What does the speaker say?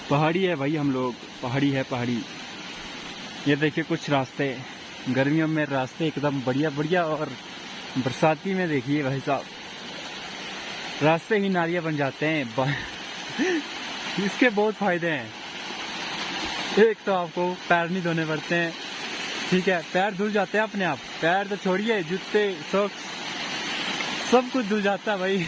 पहाड़ी है भाई, हम लोग पहाड़ी है पहाड़ी। ये देखिए कुछ रास्ते, गर्मियों में रास्ते एकदम बढ़िया बढ़िया, और बरसाती में देखिए भाई साहब रास्ते ही नालियाँ बन जाते हैं। इसके बहुत फायदे हैं। एक तो आपको पैर नहीं धोने पड़ते हैं, ठीक है, पैर धुल जाते हैं अपने आप। पैर तो छोड़िए, जूते सॉक्स सब कुछ धुल जाता है भाई।